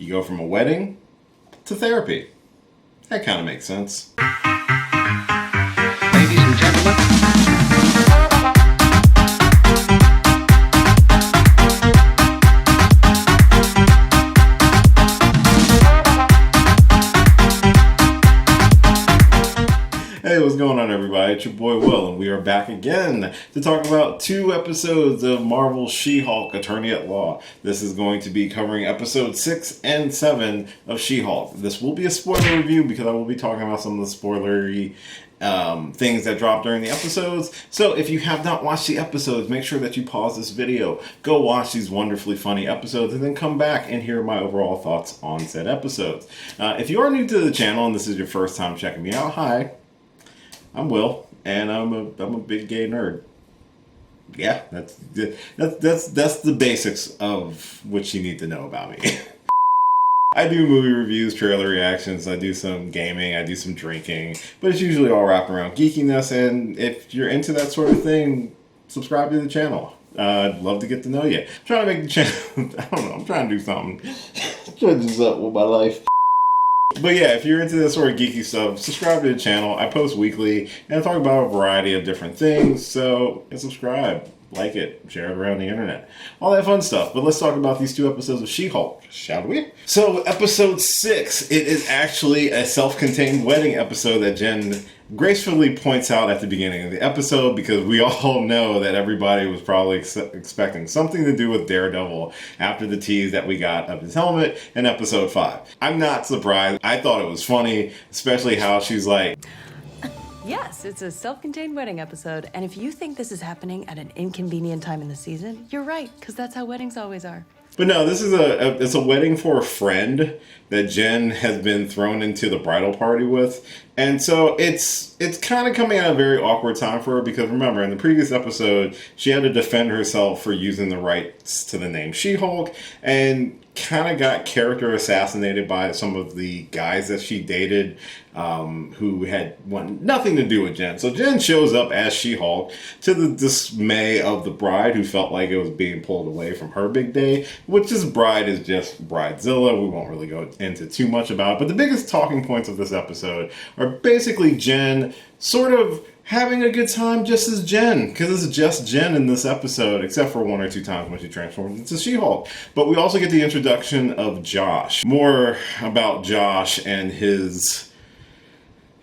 You go from a wedding to therapy. That kind of makes sense. Ladies and gentlemen. Hey, what's going on, everybody? It's your boy Will, and we are back again to talk about 2 episodes of Marvel's She-Hulk, Attorney at Law. This is going to be covering episodes 6 and 7 of She-Hulk. This will be a spoiler review because I will be talking about some of the spoilery things that dropped during the episodes. So if you have not watched the episodes, make sure that you pause this video, go watch these wonderfully funny episodes, and then come back and hear my overall thoughts on said episodes. If you are new to the channel and this is your first time checking me out, hi. I'm Will, and I'm a big gay nerd. Yeah, that's the basics of what you need to know about me. I do movie reviews, trailer reactions, I do some gaming, I do some drinking, but it's usually all wrapped around geekiness, and if you're into that sort of thing, subscribe to the channel. I'd love to get to know you. I'm trying to make the channel, I don't know, I'm trying to do something. I'm trying to do something with my life. But yeah, if you're into this sort of geeky stuff, subscribe to the channel. I post weekly, and I talk about a variety of different things, so subscribe, like it, share it around the internet. All that fun stuff. But let's talk about these 2 episodes of She-Hulk, shall we? So, episode 6, it is actually a self-contained wedding episode that Jen gracefully points out at the beginning of the episode, because we all know that everybody was probably expecting something to do with Daredevil after the tease that we got of his helmet in episode 5. I'm not surprised. I thought it was funny, especially how she's like, yes, it's a self-contained wedding episode, and if you think this is happening at an inconvenient time in the season, you're right, because that's how weddings always are. But no, this is it's a wedding for a friend that Jen has been thrown into the bridal party with. And so it's kind of coming at a very awkward time for her, because remember, in the previous episode, she had to defend herself for using the rights to the name She-Hulk, and kind of got character assassinated by some of the guys that she dated, who had nothing to do with Jen. So Jen shows up as She-Hulk, to the dismay of the bride, who felt like it was being pulled away from her big day, which this bride is just Bridezilla. We won't really go into too much about it, but the biggest talking points of this episode are basically Jen sort of having a good time just as Jen, because it's just Jen in this episode, except for 1 or 2 times when she transforms into She-Hulk. But we also get the introduction of Josh. More about Josh and his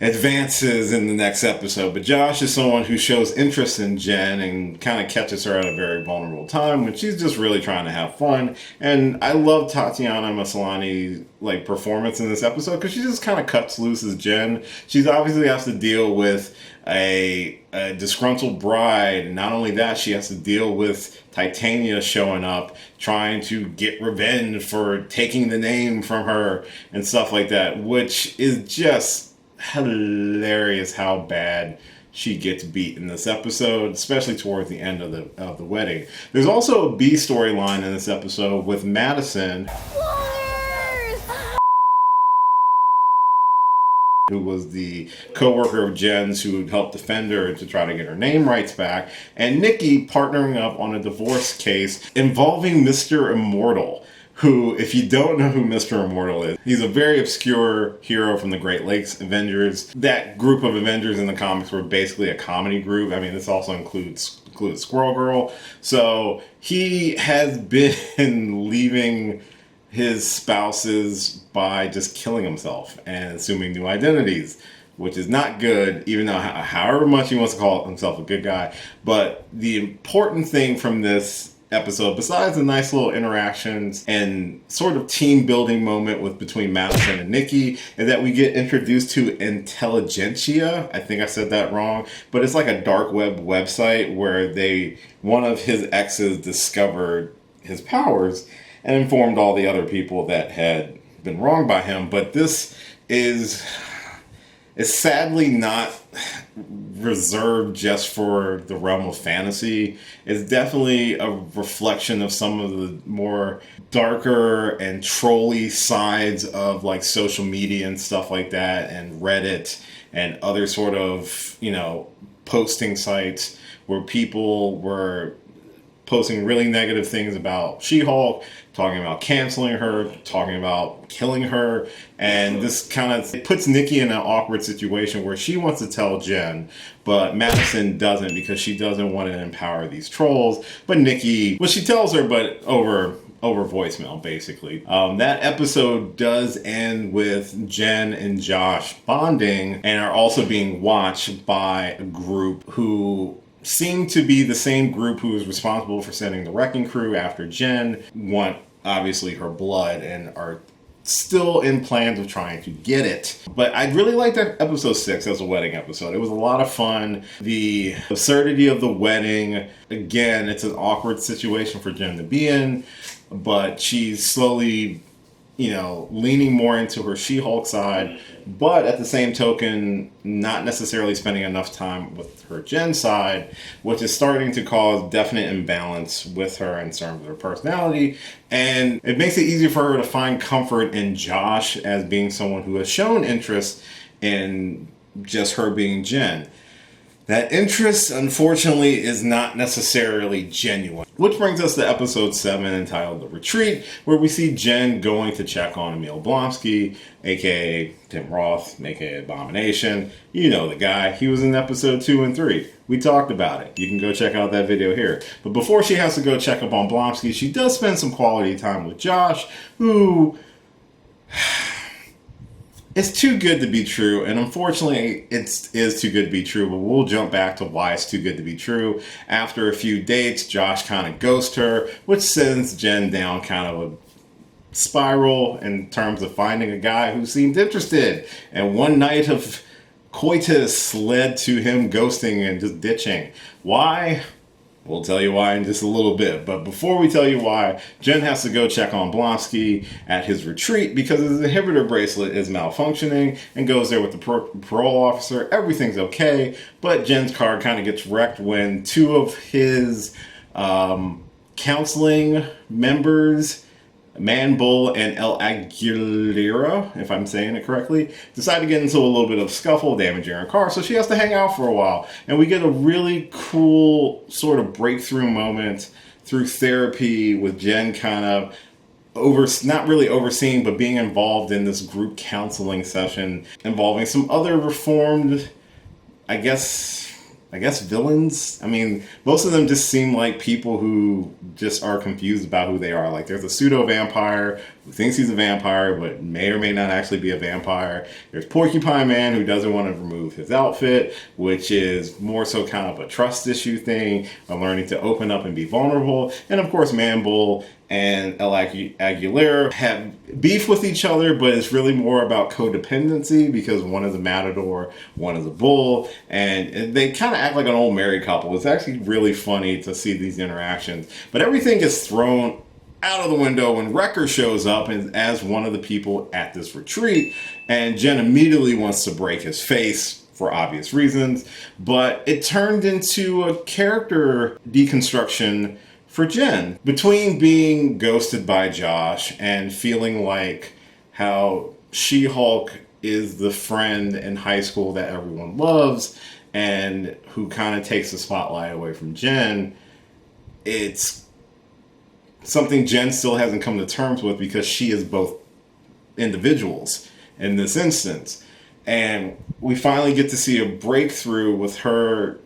advances in the next episode. But Josh is someone who shows interest in Jen and kind of catches her at a very vulnerable time when she's just really trying to have fun. And I love Tatiana Maslany's performance in this episode, because she just kind of cuts loose as Jen. She's obviously has to deal with a disgruntled bride, and not only that, she has to deal with Titania showing up, trying to get revenge for taking the name from her and stuff like that, which is just hilarious how bad she gets beat in this episode, especially towards the end of the wedding. There's also a B storyline in this episode with Madison, who was the co-worker of Jen's who helped defend her to try to get her name rights back, and Nikki partnering up on a divorce case involving Mr. Immortal, who, if you don't know who Mr. Immortal is, he's a very obscure hero from the Great Lakes Avengers. That group of Avengers in the comics were basically a comedy group. I mean, this also includes Squirrel Girl. So he has been leaving his spouses by just killing himself and assuming new identities, which is not good, even though however much he wants to call himself a good guy. But the important thing from this episode, besides the nice little interactions and sort of team building moment between Madison and Nikki, is that we get introduced to Intelligentsia. I think I said that wrong, but it's like a dark web website where one of his exes discovered his powers and informed all the other people that had been wronged by him. But this is sadly not reserved just for the realm of fantasy. It's definitely a reflection of some of the more darker and trolly sides of social media and stuff like that, and Reddit and other sort of, posting sites where people were posting really negative things about She-Hulk, talking about canceling her, talking about killing her. And this kind of puts Nikki in an awkward situation where she wants to tell Jen, but Madison doesn't because she doesn't want to empower these trolls. But Nikki, well, she tells her, but over voicemail, basically. That episode does end with Jen and Josh bonding and are also being watched by a group who seem to be the same group who was responsible for sending the wrecking crew after Jen, want obviously her blood, and are still in plans of trying to get it. But I really liked that episode 6 as a wedding episode. It was a lot of fun. The absurdity of the wedding, again, it's an awkward situation for Jen to be in, but she's slowly, leaning more into her She-Hulk side, but at the same token, not necessarily spending enough time with her Jen side, which is starting to cause definite imbalance with her in terms of her personality. And it makes it easier for her to find comfort in Josh as being someone who has shown interest in just her being Jen. That interest, unfortunately, is not necessarily genuine. Which brings us to episode 7, entitled The Retreat, where we see Jen going to check on Emil Blonsky, aka Tim Roth, aka Abomination. You know the guy. He was in episode 2 and 3. We talked about it. You can go check out that video here. But before she has to go check up on Blonsky, she does spend some quality time with Josh, who... It's too good to be true, and unfortunately, it is too good to be true, but we'll jump back to why it's too good to be true. After a few dates, Josh kind of ghosts her, which sends Jen down kind of a spiral in terms of finding a guy who seemed interested. And one night of coitus led to him ghosting and just ditching. Why? We'll tell you why in just a little bit. But before we tell you why, Jen has to go check on Blonsky at his retreat because his inhibitor bracelet is malfunctioning, and goes there with the parole officer. Everything's okay, but Jen's car kind of gets wrecked when 2 of his counseling members, Man Bull and El Aguilera, if I'm saying it correctly, decide to get into a little bit of scuffle, damaging her car, so she has to hang out for a while. And we get a really cool sort of breakthrough moment through therapy with Jen kind of not really overseeing, but being involved in this group counseling session involving some other reformed, I guess villains. I mean, most of them just seem like people who just are confused about who they are. Like, there's a pseudo-vampire who thinks he's a vampire, but may or may not actually be a vampire. There's Porcupine Man, who doesn't want to remove his outfit, which is more so kind of a trust issue thing, of learning to open up and be vulnerable. And of course, Man Bull and El Aguilera have beef with each other, but it's really more about codependency because one is a matador, one is a bull, and they kind of act like an old married couple. It's actually really funny to see these interactions. But everything gets thrown out of the window when Wrecker shows up as one of the people at this retreat, and Jen immediately wants to break his face for obvious reasons, but it turned into a character deconstruction for Jen. Between being ghosted by Josh and feeling like how She-Hulk is the friend in high school that everyone loves and who kind of takes the spotlight away from Jen, it's something Jen still hasn't come to terms with because she is both individuals in this instance. And we finally get to see a breakthrough with her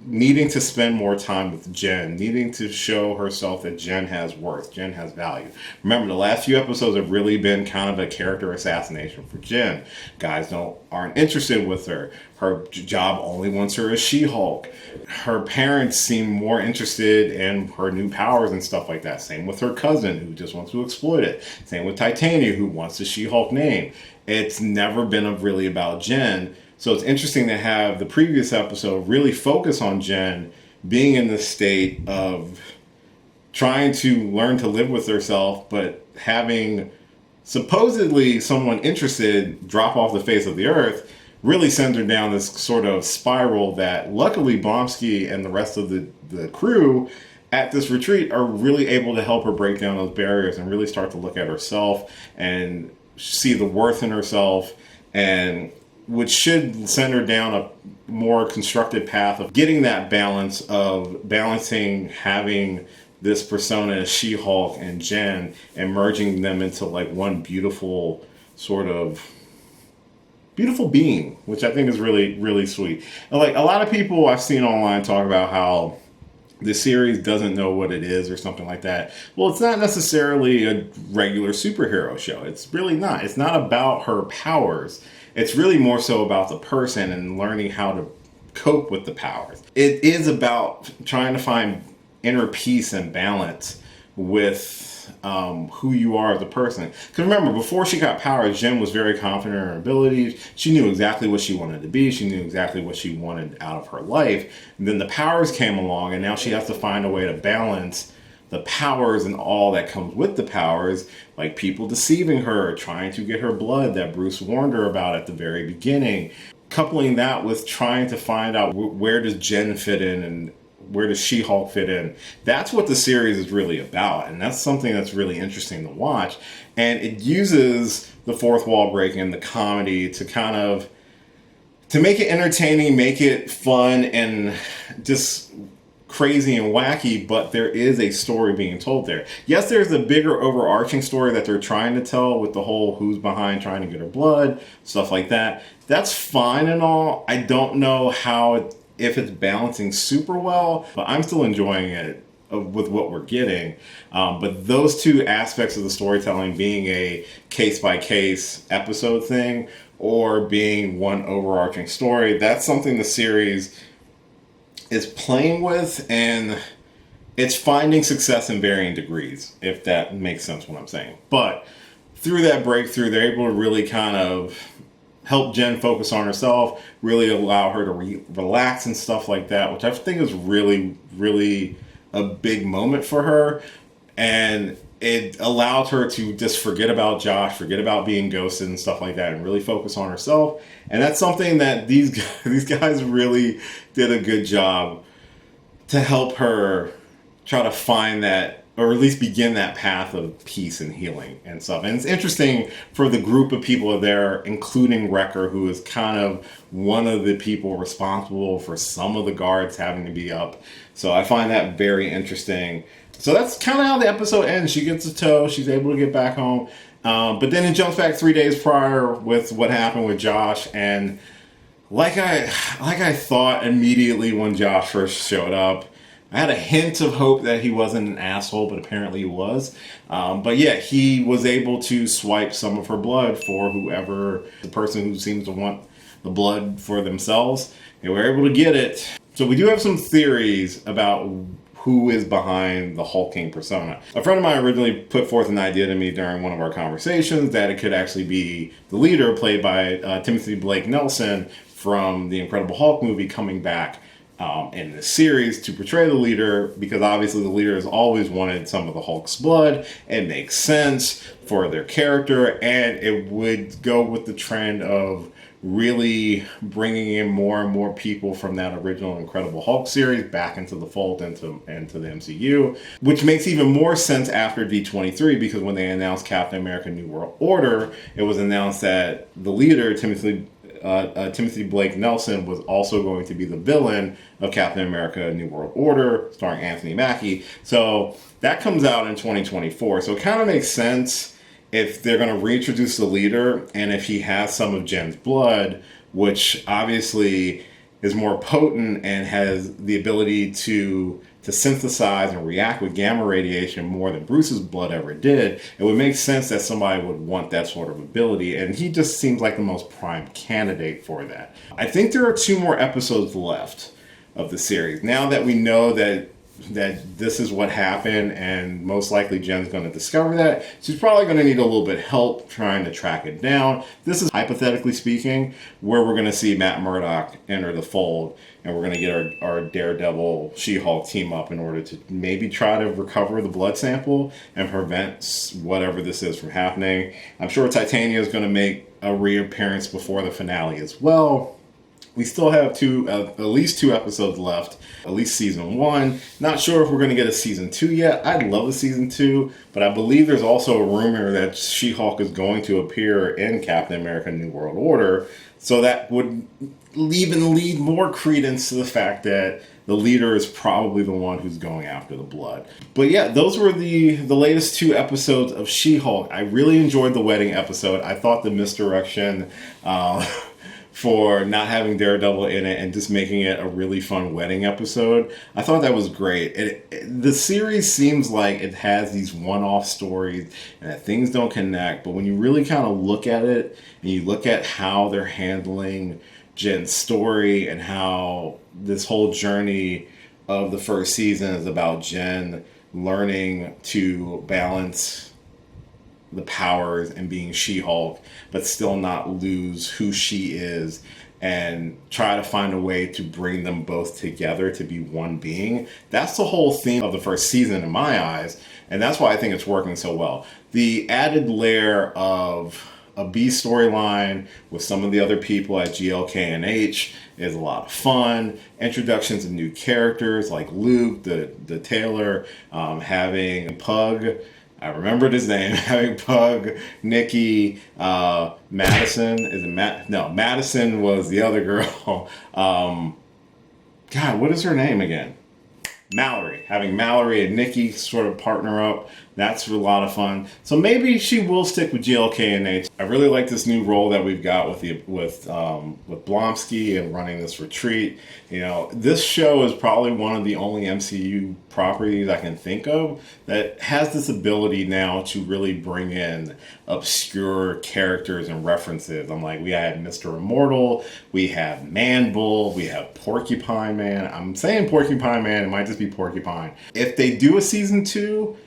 needing to spend more time with Jen, needing to show herself that Jen has worth, Jen has value. Remember, the last few episodes have really been kind of a character assassination for Jen. Guys aren't interested with her. Her job only wants her as She-Hulk. Her parents seem more interested in her new powers and stuff like that. Same with her cousin, who just wants to exploit it. Same with Titania, who wants the She-Hulk name. It's never been really about Jen. So it's interesting to have the previous episode really focus on Jen being in this state of trying to learn to live with herself, but having supposedly someone interested drop off the face of the earth really sends her down this sort of spiral that luckily Blonsky and the rest of the crew at this retreat are really able to help her break down those barriers and really start to look at herself and see the worth in herself, and which should send her down a more constructive path of getting that balance of balancing having this persona as She-Hulk and Jen and merging them into like one beautiful sort of beautiful being, which I think is really, really sweet. And like a lot of people I've seen online talk about how the series doesn't know what it is or something like that. Well, it's not necessarily a regular superhero show. It's really not. It's not about her powers. It's really more so about the person and learning how to cope with the powers. It is about trying to find inner peace and balance with who you are as a person. Because remember, before she got powers, Jen was very confident in her abilities. She knew exactly what she wanted to be. She knew exactly what she wanted out of her life. And then the powers came along, and now she has to find a way to balance the powers and all that comes with the powers, like people deceiving her, trying to get her blood that Bruce warned her about at the very beginning. Coupling that with trying to find out where does Jen fit in and where does She-Hulk fit in. That's what the series is really about, and that's something that's really interesting to watch. And it uses the fourth wall breaking, the comedy, to kind of to make it entertaining, make it fun, and just crazy and wacky, but there is a story being told there. Yes, there's a bigger overarching story that they're trying to tell with the whole who's behind trying to get her blood, stuff like that. That's fine and all. I don't know if it's balancing super well, but I'm still enjoying it with what we're getting. But those two aspects of the storytelling, being a case-by-case episode thing or being one overarching story, that's something the series is playing with, and it's finding success in varying degrees, if that makes sense what I'm saying. But through that breakthrough, they're able to really kind of help Jen focus on herself, really allow her to relax and stuff like that, which I think is really, really a big moment for her. And it allowed her to just forget about Josh, forget about being ghosted and stuff like that, and really focus on herself. And that's something that these guys really did a good job to help her try to find that, or at least begin that path of peace and healing and stuff. And it's interesting for the group of people there, including Wrecker, who is kind of one of the people responsible for some of the guards having to be up. So I find that very interesting. So that's kind of how the episode ends. She gets a tow. She's able to get back home. But then it jumps back 3 days prior with what happened with Josh. And like I thought immediately when Josh first showed up, I had a hint of hope that he wasn't an asshole, but apparently he was. But yeah, he was able to swipe some of her blood for whoever, the person who seems to want the blood for themselves. They were able to get it. So we do have some theories about who is behind the hulking persona. A friend of mine originally put forth an idea to me during one of our conversations that it could actually be the leader, played by Timothy Blake Nelson from the Incredible Hulk movie, coming back in this series to portray the leader, because obviously the leader has always wanted some of the Hulk's blood. It makes sense for their character, and it would go with the trend of really bringing in more and more people from that original Incredible Hulk series back into the fold, into the MCU, which makes even more sense after D23, because when they announced Captain America New World Order, it was announced that the leader, Timothy Blake Nelson, was also going to be the villain of Captain America New World Order, starring Anthony Mackie. So that comes out in 2024. So it kind of makes sense if they're going to reintroduce the leader, and if he has some of Jen's blood, which obviously is more potent and has the ability to synthesize and react with gamma radiation more than Bruce's blood ever did, it would make sense that somebody would want that sort of ability, and he just seems like the most prime candidate for that. I think there are 2 more episodes left of the series. Now that we know that this is what happened, and most likely Jen's going to discover that, she's probably going to need a little bit of help trying to track it down. This is, hypothetically speaking, where we're going to see Matt Murdock enter the fold, and we're going to get our Daredevil She-Hulk team up in order to maybe try to recover the blood sample and prevent whatever this is from happening. I'm sure Titania is going to make a reappearance before the finale as well. We still have at least 2 episodes left, at least season 1. Not sure if we're going to get a season 2 yet. I'd love a season 2, but I believe there's also a rumor that She-Hulk is going to appear in Captain America New World Order. So that would even lead more credence to the fact that the leader is probably the one who's going after the blood. But yeah, those were the latest 2 episodes of She-Hulk. I really enjoyed the wedding episode. I thought the misdirection for not having Daredevil in it and just making it a really fun wedding episode, I thought that was great. The series seems like it has these one-off stories and that things don't connect, but when you really kind of look at it and you look at how they're handling Jen's story and how this whole journey of the first season is about Jen learning to balance the powers and being She-Hulk, but still not lose who she is and try to find a way to bring them both together to be one being. That's the whole theme of the first season in my eyes, and that's why I think it's working so well. The added layer of a B storyline with some of the other people at GLK&H is a lot of fun. Introductions of new characters like Luke, the tailor, having Pug, I remembered his name, having Pug, Nikki, Madison. Is it Matt? No, Madison was the other girl. God, what is her name again? Mallory. Having Mallory and Nikki sort of partner up. That's a lot of fun. So maybe she will stick with GLK&H. I really like this new role that we've got with Blonsky and running this retreat. You know, this show is probably one of the only MCU properties I can think of that has this ability now to really bring in obscure characters and references. I'm like, we had Mr. Immortal, we have Man-Bull, we have Porcupine Man. I'm saying Porcupine Man, it might just be Porcupine. If they do a season 2,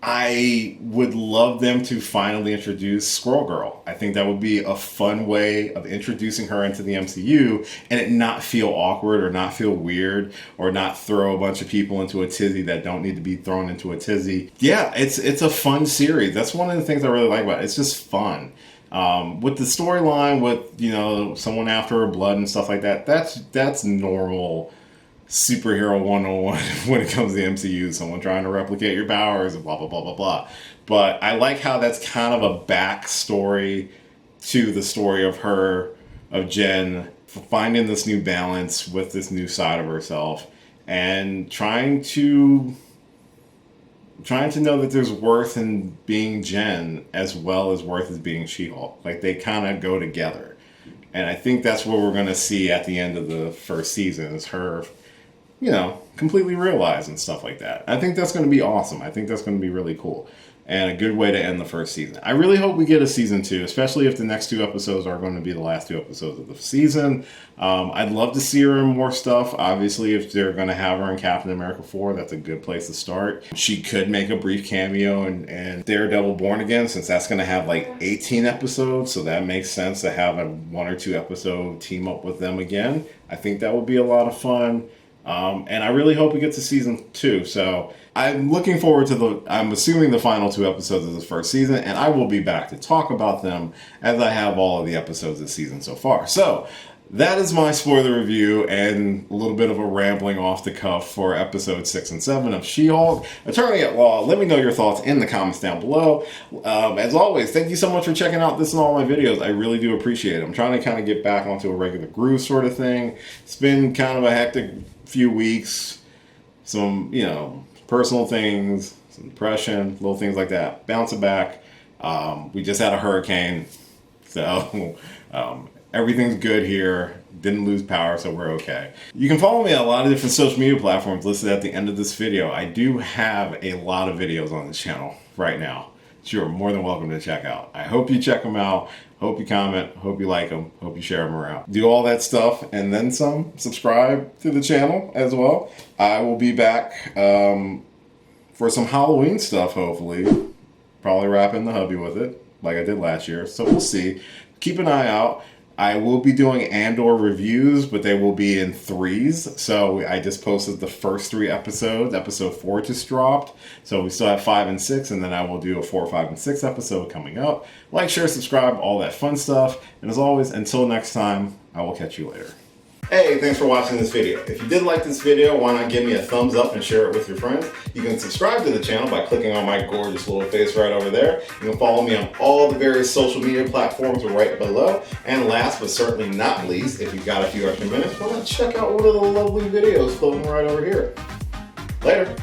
I would love them to finally introduce Squirrel Girl. I think that would be a fun way of introducing her into the MCU and it not feel awkward or not feel weird or not throw a bunch of people into a tizzy that don't need to be thrown into a tizzy. Yeah, it's a fun series. That's one of the things I really like about it. It's just fun. With the storyline with, you know, someone after her blood and stuff like that, that's normal superhero 101 when it comes to the MCU. Someone trying to replicate your powers and blah, blah, blah, blah, blah. But I like how that's kind of a backstory to the story of her, of Jen, finding this new balance with this new side of herself and trying to know that there's worth in being Jen as well as worth as being She-Hulk. Like, they kind of go together. And I think that's what we're going to see at the end of the first season is her, you know, completely realized and stuff like that. I think that's going to be awesome. I think that's going to be really cool and a good way to end the first season. I really hope we get a season 2, especially if the next 2 episodes are going to be the last 2 episodes of the season. I'd love to see her in more stuff. Obviously, if they're going to have her in Captain America 4, that's a good place to start. She could make a brief cameo in Daredevil Born Again, since that's going to have like 18 episodes, so that makes sense to have a 1 or 2 episode team up with them again. I think that would be a lot of fun. And I really hope we get to season 2. So I'm looking forward to I'm assuming the final 2 episodes of this first season, and I will be back to talk about them as I have all of the episodes this season so far. So that is my spoiler review and a little bit of a rambling off the cuff for episodes 6 and 7 of She-Hulk, Attorney at Law. Let me know your thoughts in the comments down below. As always, thank you so much for checking out this and all my videos. I really do appreciate it. I'm trying to kind of get back onto a regular groove sort of thing. It's been kind of a hectic few weeks. Some, you know, personal things, some depression, little things like that. Bouncing back. We just had a hurricane, so everything's good here. Didn't lose power, so we're okay. You can follow me on a lot of different social media platforms listed at the end of this video. I do have a lot of videos on this channel right now. You're more than welcome to check out. I hope you check them out. Hope you comment. Hope you like them. Hope you share them around. Do all that stuff and then some. Subscribe to the channel as well. I will be back for some Halloween stuff, hopefully. Probably wrap in the hubby with it, like I did last year. So we'll see. Keep an eye out. I will be doing Andor reviews, but they will be in 3s. So I just posted the first 3 episodes. Episode 4 just dropped. So we still have 5 and 6, and then I will do a 4, 5, and 6 episode coming up. Like, share, subscribe, all that fun stuff. And as always, until next time, I will catch you later. Hey, thanks for watching this video. If you did like this video, why not give me a thumbs up and share it with your friends? You can subscribe to the channel by clicking on my gorgeous little face right over there. You can follow me on all the various social media platforms right below. And last but certainly not least, if you've got a few extra minutes, why not check out one of the lovely videos floating right over here. Later.